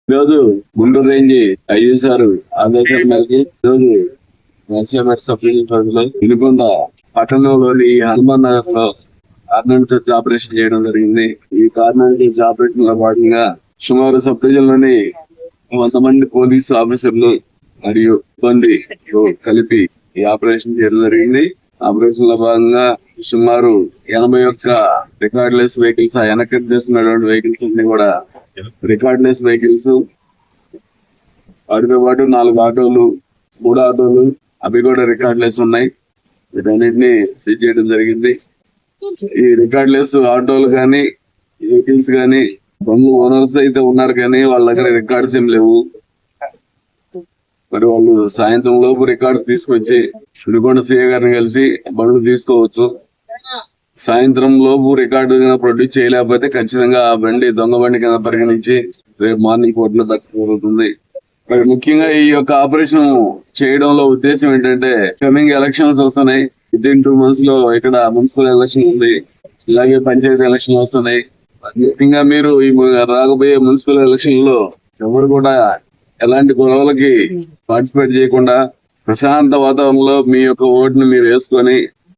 ఈరోజు గుంటూరు రేంజ్ ఐజీసార్ ఆదేశాల మేరకు ఈరోజు ఎన్సీఎంఎస్ సబ్ డివిజన్ పరిధిలో వినుకొండ పట్టణంలోని హనుమాన్ నగర్ లో కార్నర్ చర్చ్ ఆపరేషన్ చేయడం జరిగింది. ఈ కార్నర్ చర్చ్ ఆపరేషన్ లో భాగంగా సుమారు సబ్ డివిజన్ లోని 100 మంది పోలీసు ఆఫీసర్లు మరియు సిబ్బంది కలిపి ఈ ఆపరేషన్ చేయడం జరిగింది. ఆపరేషన్ లో భాగంగా సుమారు 81 రికార్డ్లెస్ వెహికల్స్, వెనక్కి చేస్తున్నటువంటి వెహికల్స్ అన్ని కూడా రికార్డ్లెస్ వెహికల్స్, వాటితో పాటు 4 ఆటోలు, 3 ఆటోలు అవి కూడా రికార్డ్లెస్ ఉన్నాయి. వీటన్నిటిని సీజ్ చేయడం జరిగింది. ఈ రికార్డ్లెస్ ఆటోలు కానీ వెహికల్స్ కానీ బండ్లు ఓనర్స్ అయితే ఉన్నారు కానీ వాళ్ళ దగ్గర రికార్డ్స్ ఏం లేవు. మరి వాళ్ళు సాయంత్రం లోపు రికార్డ్స్ తీసుకొచ్చి వినుకొండ సీఏ గారిని కలిసి బండ్లు తీసుకోవచ్చు. సాయంత్రం లోపు రికార్డు ప్రొడ్యూస్ చేయలేకపోతే ఖచ్చితంగా ఆ బండి దొంగ బండి కింద పరిగణించి రేపు మార్నింగ్ కోర్టులో దక్కుతుంది. మరి ముఖ్యంగా ఈ యొక్క ఆపరేషన్ చేయడంలో ఉద్దేశం ఏంటంటే కమింగ్ ఎలక్షన్స్ వస్తున్నాయి. వితిన్ 2 months లో ఇక్కడ మున్సిపల్ ఎలక్షన్ ఉంది, ఇలాగే పంచాయతీ ఎలక్షన్ వస్తున్నాయి. ముఖ్యంగా మీరు ఈ రాకపోయే మున్సిపల్ ఎలక్షన్ లో ఎవరు కూడా ఎలాంటి గొడవలకి పార్టిసిపేట్ చేయకుండా ప్రశాంత వాతావరణంలో మీ యొక్క ఓటును మీరు వేసుకొని